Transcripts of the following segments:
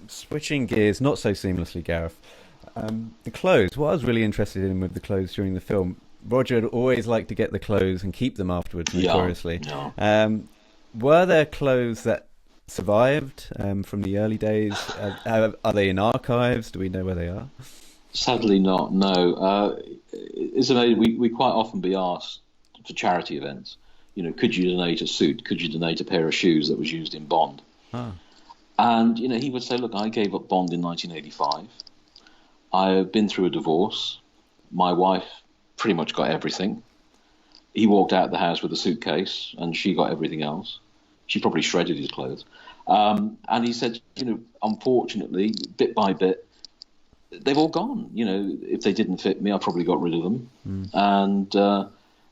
Switching gears, not so seamlessly, Gareth. The clothes. What I was really interested in with the clothes during the film, Roger had always liked to get the clothes and keep them afterwards, Yeah, notoriously. yeah. Were there clothes that survived from the early days? Are they in archives? Do we know where they are? Sadly not, no. It's amazing. We quite often be asked for charity events, could you donate a suit? Could you donate a pair of shoes that was used in Bond? Ah, And, he would say, look, I gave up Bond in 1985. I have been through a divorce. My wife pretty much got everything. He walked out the house with a suitcase and she got everything else. She probably shredded his clothes. And he said, unfortunately, bit by bit, they've all gone. If they didn't fit me, I probably got rid of them. And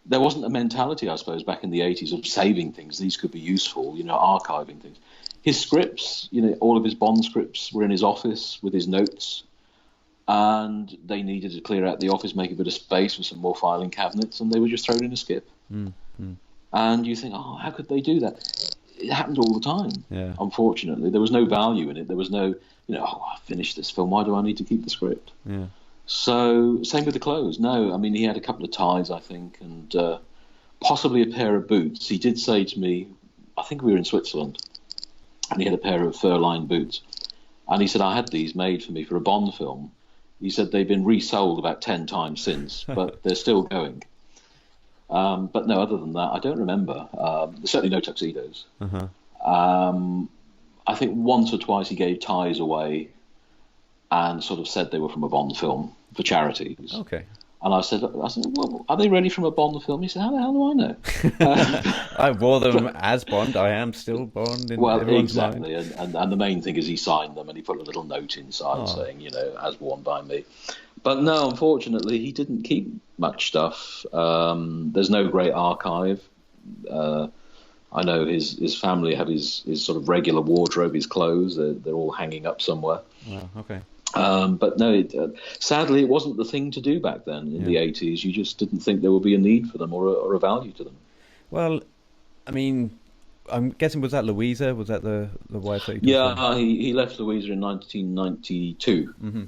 there wasn't a mentality, I suppose, back in the 80s of saving things. These could be useful, archiving things. His scripts, all of his Bond scripts were in his office with his notes. And they needed to clear out the office, make a bit of space for some more filing cabinets, and they were just thrown in a skip. mm, mm, And you think, oh, how could they do that? It happened all the time, yeah. unfortunately. There was no value in it. There was no, I finished this film, why do I need to keep the script? Yeah. So, same with the clothes. No, I mean, he had a couple of ties, I think, and possibly a pair of boots. He did say to me, I think we were in Switzerland, and he had a pair of fur-lined boots. And he said, I had these made for me for a Bond film. He said they've been resold about 10 times since, but they're still going. But no, other than that, I don't remember. There's certainly no tuxedos. Uh-huh. I think once or twice he gave ties away and sort of said they were from a Bond film for charities. Okay. And I said, well, are they really from a Bond film? He said, how the hell do I know? I wore them as Bond. I am still Bond in Well, everyone's exactly. mind. And the main thing is he signed them and he put a little note inside Oh. saying, as worn by me. But no, unfortunately, he didn't keep much stuff. There's no great archive. I know his family have his sort of regular wardrobe, his clothes. They're all hanging up somewhere. Oh, okay. But no, sadly, it wasn't the thing to do back then in the 80s. You just didn't think there would be a need for them or a value to them. Well, I mean, I'm guessing, was that Louisa? Was that the wife that you talked about? Yeah, he left Louisa in 1992. Mm-hmm.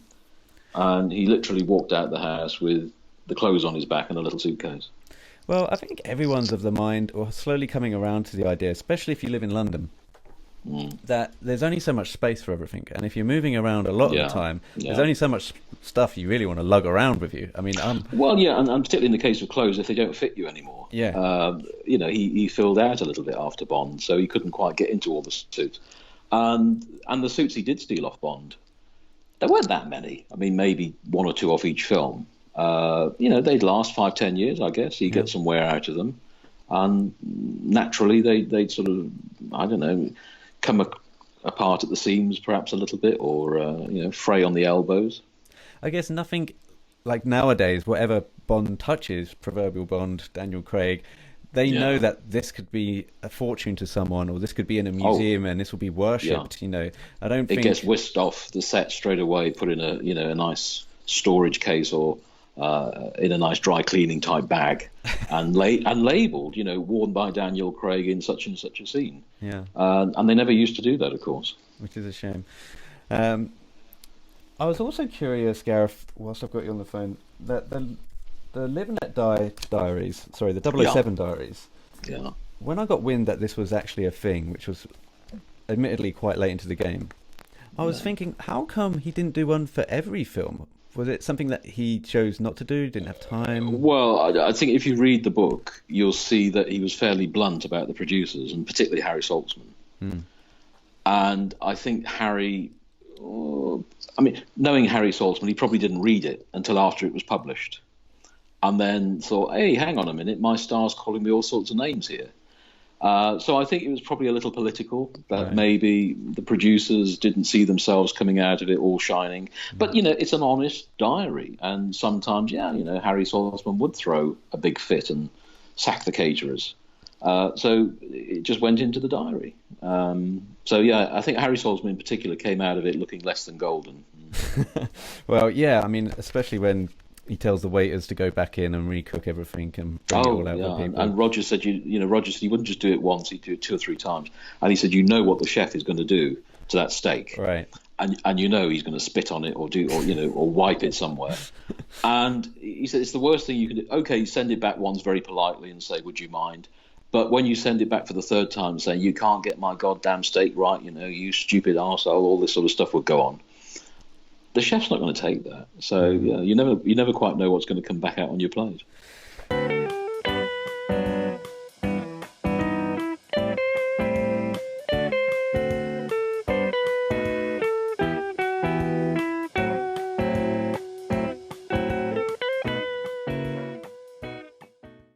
And he literally walked out the house with the clothes on his back and a little suitcase. Well, I think everyone's of the mind, or slowly coming around to the idea, especially if you live in London, that there's only so much space for everything. And if you're moving around a lot of the time, there's only so much stuff you really want to lug around with you. I mean, Well, yeah, and particularly in the case of clothes, if they don't fit you anymore. He filled out a little bit after Bond, so he couldn't quite get into all the suits. And the suits he did steal off Bond, there weren't that many. I mean, maybe one or two off each film. They'd last 5-10 years, I guess. You get some wear out of them. And naturally, they'd sort of, I don't know, come apart at the seams perhaps a little bit, or, fray on the elbows. I guess nothing like nowadays, whatever Bond touches, proverbial Bond, Daniel Craig, they know that this could be a fortune to someone, or this could be in a museum and this will be worshipped. I don't think it gets whisked off the set straight away, put in a nice storage case or in a nice dry cleaning type bag, and labelled, worn by Daniel Craig in such and such a scene. Yeah. And they never used to do that, of course. Which is a shame. I was also curious, Gareth, whilst I've got you on the phone, that the Live and Let Die diaries, sorry, the 007 diaries. Yeah. When I got wind that this was actually a thing, which was admittedly quite late into the game, I was thinking, how come he didn't do one for every film? Was it something that he chose not to do, didn't have time? Well, I think if you read the book, you'll see that he was fairly blunt about the producers, and particularly Harry Saltzman. And I think Harry, knowing Harry Saltzman, he probably didn't read it until after it was published. And then thought, hey, hang on a minute, my star's calling me all sorts of names here. So I think it was probably a little political, that maybe the producers didn't see themselves coming out of it all shining. But, it's an honest diary. And sometimes, Harry Saltzman would throw a big fit and sack the caterers. So it just went into the diary. I think Harry Saltzman in particular came out of it looking less than golden. Well, yeah, especially when he tells the waiters to go back in and recook everything and bring it all out with people. And Roger said, Roger said he wouldn't just do it once, he'd do it 2 or 3 times. And he said, what the chef is going to do to that steak. Right. and you know he's going to spit on it or wipe it somewhere. And he said it's the worst thing you can do. Okay, send it back once very politely and say, would you mind? But when you send it back for the third time saying, you can't get my goddamn steak right, you stupid arsehole, all this sort of stuff would go on. The chef's not going to take that. So you never quite know what's going to come back out on your plate.